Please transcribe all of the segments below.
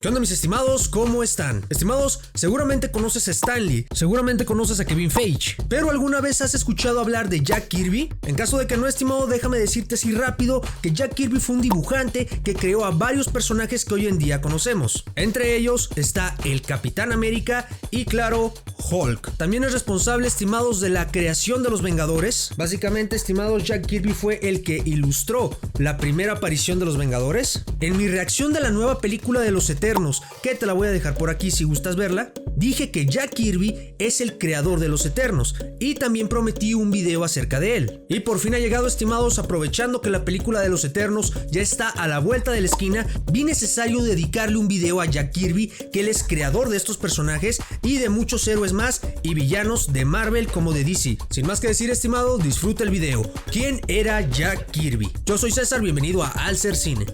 ¿Qué onda, mis estimados? ¿Cómo están? Estimados, seguramente conoces a Stan Lee, seguramente conoces a Kevin Feige, pero ¿alguna vez has escuchado hablar de Jack Kirby? En caso de que no, estimado, déjame decirte así rápido que Jack Kirby fue un dibujante que creó a varios personajes que hoy en día conocemos. Entre ellos está el Capitán América y, claro, Hulk. También es responsable, estimados, de la creación de los Vengadores. Básicamente, estimados, Jack Kirby fue el que ilustró la primera aparición de los Vengadores. En mi reacción de la nueva película de los Eternos, que te la voy a dejar por aquí si gustas verla, dije que Jack Kirby es el creador de los Eternos y también prometí un video acerca de él. Y por fin ha llegado, estimados, aprovechando que la película de los Eternos ya está a la vuelta de la esquina, vi necesario dedicarle un video a Jack Kirby, que él es creador de estos personajes y de muchos héroes más y villanos de Marvel como de DC. Sin más que decir, estimado, disfruta el video. ¿Quién era Jack Kirby? Yo soy César, bienvenido a Alcer Cine.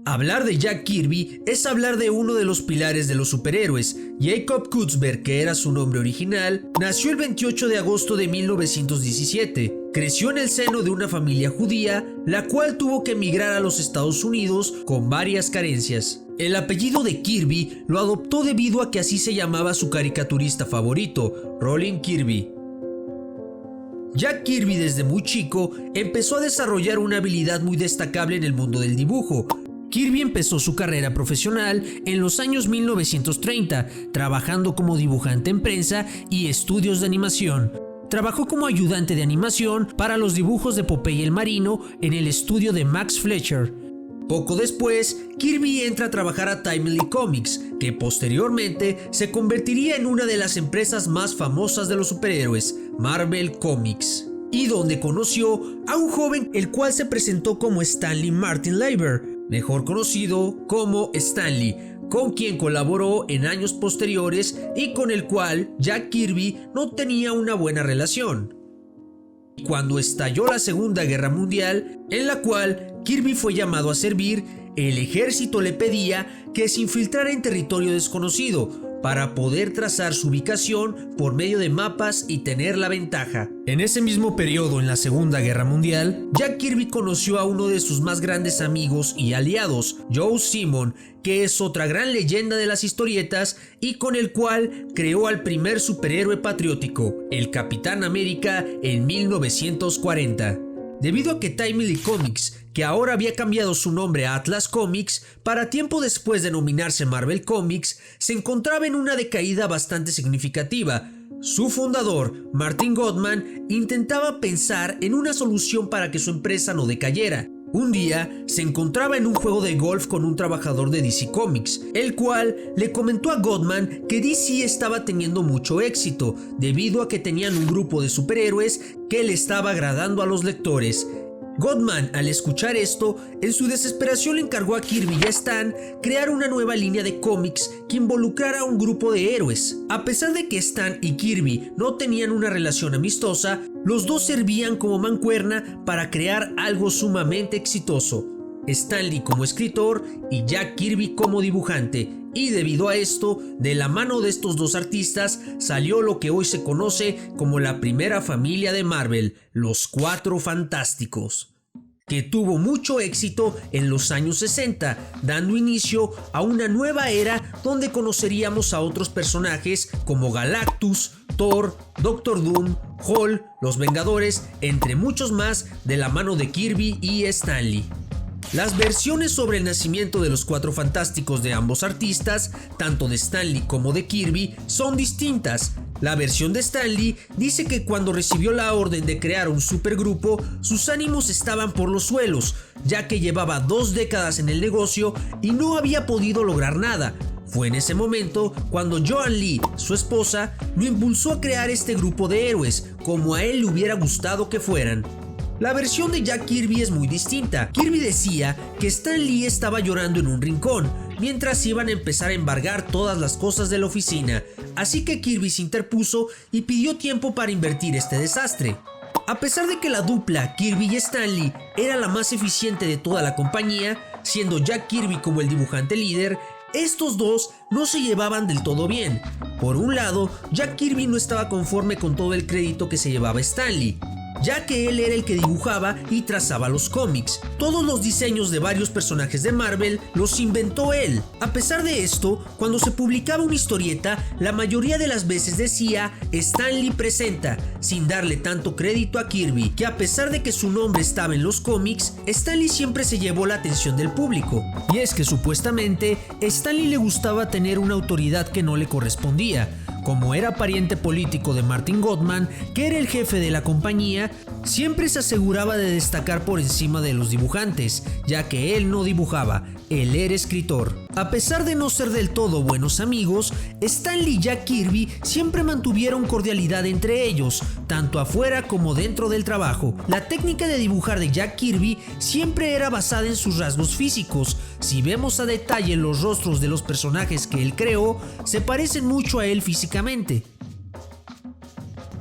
Hablar de Jack Kirby es hablar de uno de los pilares de los superhéroes. Jacob Kutzberg, que era su nombre original, nació el 28 de agosto de 1917. Creció en el seno de una familia judía, la cual tuvo que emigrar a los Estados Unidos con varias carencias. El apellido de Kirby lo adoptó debido a que así se llamaba su caricaturista favorito, Roland Kirby. Jack Kirby, desde muy chico, empezó a desarrollar una habilidad muy destacable en el mundo del dibujo. Kirby empezó su carrera profesional en los años 1930, trabajando como dibujante en prensa y estudios de animación. Trabajó como ayudante de animación para los dibujos de Popeye el Marino en el estudio de Max Fleischer. Poco después, Kirby entra a trabajar a Timely Comics, que posteriormente se convertiría en una de las empresas más famosas de los superhéroes, Marvel Comics, y donde conoció a un joven el cual se presentó como Stanley Martin Lieber, mejor conocido como Stan Lee, con quien colaboró en años posteriores y con el cual Jack Kirby no tenía una buena relación. Cuando estalló la Segunda Guerra Mundial, en la cual Kirby fue llamado a servir, el ejército le pedía que se infiltrara en territorio desconocido para poder trazar su ubicación por medio de mapas y tener la ventaja. En ese mismo periodo, en la Segunda Guerra Mundial, Jack Kirby conoció a uno de sus más grandes amigos y aliados, Joe Simon, que es otra gran leyenda de las historietas y con el cual creó al primer superhéroe patriótico, el Capitán América, en 1940. Debido a que Timely Comics, que ahora había cambiado su nombre a Atlas Comics, para tiempo después de denominarse Marvel Comics, se encontraba en una decaída bastante significativa. Su fundador, Martin Goodman, intentaba pensar en una solución para que su empresa no decayera. Un día se encontraba en un juego de golf con un trabajador de DC Comics, el cual le comentó a Goodman que DC estaba teniendo mucho éxito debido a que tenían un grupo de superhéroes que le estaba agradando a los lectores. Goodman, al escuchar esto, en su desesperación le encargó a Kirby y a Stan crear una nueva línea de cómics que involucrara a un grupo de héroes. A pesar de que Stan y Kirby no tenían una relación amistosa, los dos servían como mancuerna para crear algo sumamente exitoso. Stan Lee como escritor y Jack Kirby como dibujante. Y debido a esto, de la mano de estos dos artistas, salió lo que hoy se conoce como la primera familia de Marvel, los Cuatro Fantásticos, que tuvo mucho éxito en los años 60, dando inicio a una nueva era donde conoceríamos a otros personajes como Galactus, Thor, Doctor Doom, Hulk, los Vengadores, entre muchos más, de la mano de Kirby y Stan Lee. Las versiones sobre el nacimiento de los Cuatro Fantásticos de ambos artistas, tanto de Stan Lee como de Kirby, son distintas. La versión de Stan Lee dice que cuando recibió la orden de crear un supergrupo, sus ánimos estaban por los suelos, ya que llevaba 2 décadas en el negocio y no había podido lograr nada. Fue en ese momento cuando Joan Lee, su esposa, lo impulsó a crear este grupo de héroes, como a él le hubiera gustado que fueran. La versión de Jack Kirby es muy distinta. Kirby decía que Stan Lee estaba llorando en un rincón, mientras iban a empezar a embargar todas las cosas de la oficina, así que Kirby se interpuso y pidió tiempo para invertir este desastre. A pesar de que la dupla Kirby y Stan Lee era la más eficiente de toda la compañía, siendo Jack Kirby como el dibujante líder, estos dos no se llevaban del todo bien. Por un lado, Jack Kirby no estaba conforme con todo el crédito que se llevaba Stan Lee. ya que él era el que dibujaba y trazaba los cómics. Todos los diseños de varios personajes de Marvel los inventó él. A pesar de esto, cuando se publicaba una historieta, la mayoría de las veces decía Stan Lee presenta, sin darle tanto crédito a Kirby, que a pesar de que su nombre estaba en los cómics, Stan Lee siempre se llevó la atención del público. Y es que supuestamente Stan Lee le gustaba tener una autoridad que no le correspondía. Como era pariente político de Martin Goodman, que era el jefe de la compañía, siempre se aseguraba de destacar por encima de los dibujantes, ya que él no dibujaba, él era escritor. A pesar de no ser del todo buenos amigos, Stan Lee y Jack Kirby siempre mantuvieron cordialidad entre ellos, tanto afuera como dentro del trabajo. La técnica de dibujar de Jack Kirby siempre era basada en sus rasgos físicos. Si vemos a detalle los rostros de los personajes que él creó, se parecen mucho a él físicamente.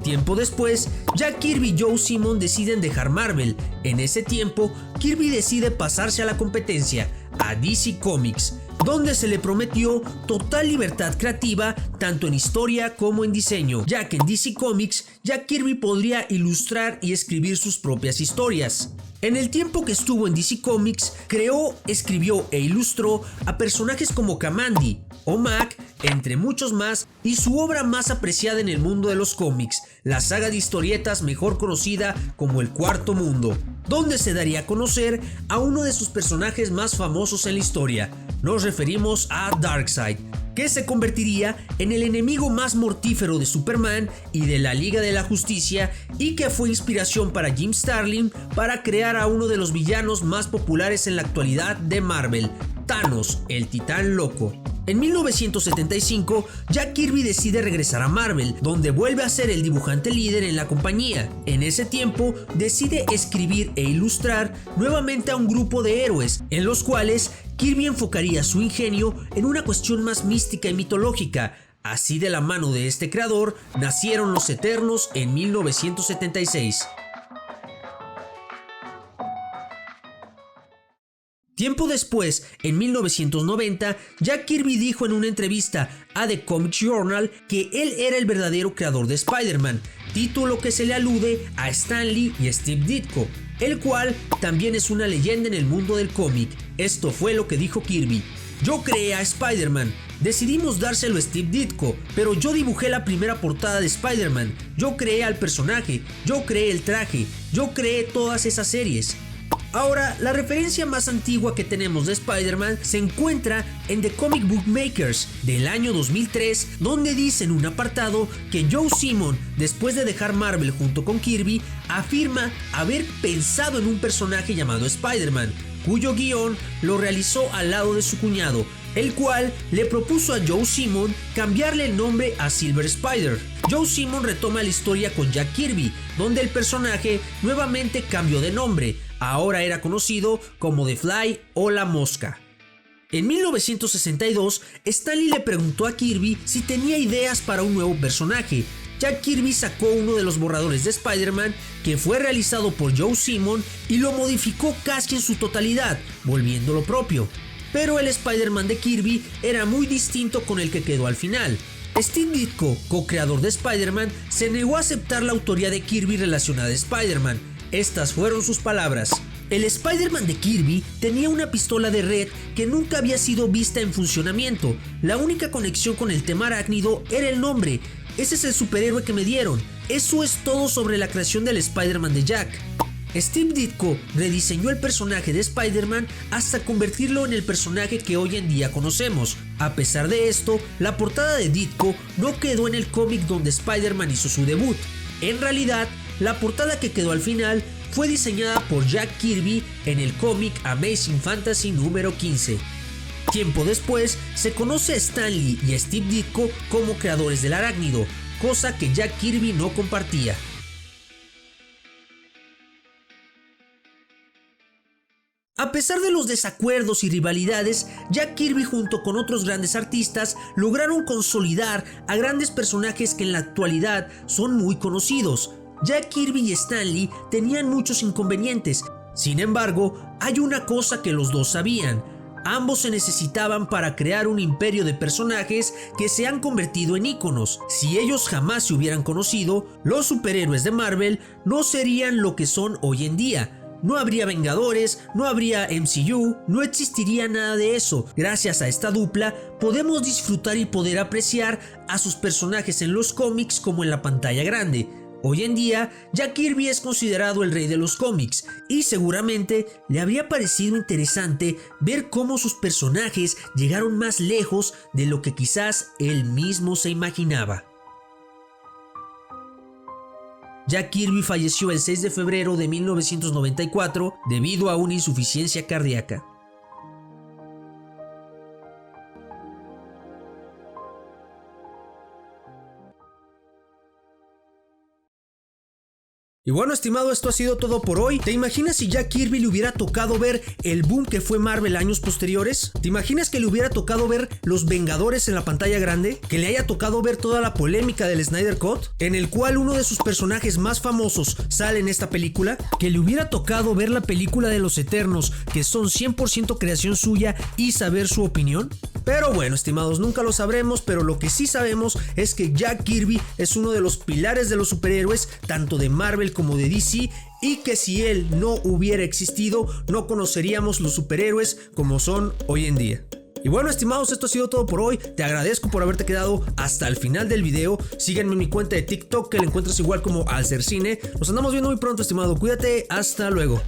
Tiempo después, Jack Kirby y Joe Simon deciden dejar Marvel. En ese tiempo, Kirby decide pasarse a la competencia, a DC Comics, donde se le prometió total libertad creativa tanto en historia como en diseño, ya que en DC Comics Jack Kirby podría ilustrar y escribir sus propias historias. En el tiempo que estuvo en DC Comics, creó, escribió e ilustró a personajes como Kamandi, OMAC, entre muchos más, y su obra más apreciada en el mundo de los cómics, la saga de historietas mejor conocida como El Cuarto Mundo, donde se daría a conocer a uno de sus personajes más famosos en la historia. Nos referimos a Darkseid, que se convertiría en el enemigo más mortífero de Superman y de la Liga de la Justicia, y que fue inspiración para Jim Starlin para crear a uno de los villanos más populares en la actualidad de Marvel, Thanos, el Titán Loco. En 1975, Jack Kirby decide regresar a Marvel, donde vuelve a ser el dibujante líder en la compañía. En ese tiempo, decide escribir e ilustrar nuevamente a un grupo de héroes, en los cuales Kirby enfocaría su ingenio en una cuestión más mística y mitológica. Así, de la mano de este creador, nacieron los Eternos en 1976. Tiempo después, en 1990, Jack Kirby dijo en una entrevista a The Comic Journal que él era el verdadero creador de Spider-Man, título que se le alude a Stan Lee y Steve Ditko, el cual también es una leyenda en el mundo del cómic. Esto fue lo que dijo Kirby: yo creé a Spider-Man, decidimos dárselo a Steve Ditko, pero yo dibujé la primera portada de Spider-Man, yo creé al personaje, yo creé el traje, yo creé todas esas series. Ahora, la referencia más antigua que tenemos de Spider-Man se encuentra en The Comic Book Makers del año 2003, donde dice en un apartado que Joe Simon, después de dejar Marvel junto con Kirby, afirma haber pensado en un personaje llamado Spider-Man, cuyo guión lo realizó al lado de su cuñado, el cual le propuso a Joe Simon cambiarle el nombre a Silver Spider. Joe Simon retoma la historia con Jack Kirby, donde el personaje nuevamente cambió de nombre. Ahora era conocido como The Fly o La Mosca. En 1962, Stan Lee le preguntó a Kirby si tenía ideas para un nuevo personaje. Jack Kirby sacó uno de los borradores de Spider-Man, que fue realizado por Joe Simon, y lo modificó casi en su totalidad, volviéndolo propio. Pero el Spider-Man de Kirby era muy distinto con el que quedó al final. Steve Ditko, co-creador de Spider-Man, se negó a aceptar la autoría de Kirby relacionada a Spider-Man. Estas fueron sus palabras: el Spider-Man de Kirby tenía una pistola de red que nunca había sido vista en funcionamiento. La única conexión con el tema arácnido era el nombre. Ese es el superhéroe que me dieron. Eso es todo sobre la creación del Spider-Man de Jack. Steve Ditko rediseñó el personaje de Spider-Man hasta convertirlo en el personaje que hoy en día conocemos. A pesar de esto, la portada de Ditko no quedó en el cómic donde Spider-Man hizo su debut. En realidad, la portada que quedó al final fue diseñada por Jack Kirby en el cómic Amazing Fantasy número 15. Tiempo después, se conoce a Stan Lee y a Steve Ditko como creadores del arácnido, cosa que Jack Kirby no compartía. A pesar de los desacuerdos y rivalidades, Jack Kirby junto con otros grandes artistas lograron consolidar a grandes personajes que en la actualidad son muy conocidos. Jack Kirby y Stan Lee tenían muchos inconvenientes. Sin embargo, hay una cosa que los dos sabían: Ambos se necesitaban para crear un imperio de personajes que se han convertido en íconos. Si ellos jamás se hubieran conocido, los superhéroes de Marvel no serían lo que son hoy en día. No habría Vengadores, no habría MCU, no existiría nada de eso. Gracias a esta dupla podemos disfrutar y poder apreciar a sus personajes en los cómics como en la pantalla grande. Hoy en día, Jack Kirby es considerado el rey de los cómics y seguramente le habría parecido interesante ver cómo sus personajes llegaron más lejos de lo que quizás él mismo se imaginaba. Jack Kirby falleció el 6 de febrero de 1994 debido a una insuficiencia cardíaca. Y bueno, estimado, esto ha sido todo por hoy. ¿Te imaginas si Jack Kirby le hubiera tocado ver el boom que fue Marvel años posteriores? ¿Te imaginas que le hubiera tocado ver Los Vengadores en la pantalla grande? ¿Que le haya tocado ver toda la polémica del Snyder Cut, en el cual uno de sus personajes más famosos sale en esta película? ¿Que le hubiera tocado ver la película de Los Eternos, que son 100% creación suya, y saber su opinión? Pero bueno, estimados, nunca lo sabremos, pero lo que sí sabemos es que Jack Kirby es uno de los pilares de los superhéroes, tanto de Marvel como de DC, y que si él no hubiera existido, no conoceríamos los superhéroes como son hoy en día. Y bueno, estimados, esto ha sido todo por hoy. Te agradezco por haberte quedado hasta el final del video. Sígueme en mi cuenta de TikTok, que la encuentras igual como Alcercine. Nos andamos viendo muy pronto, estimado. Cuídate, hasta luego.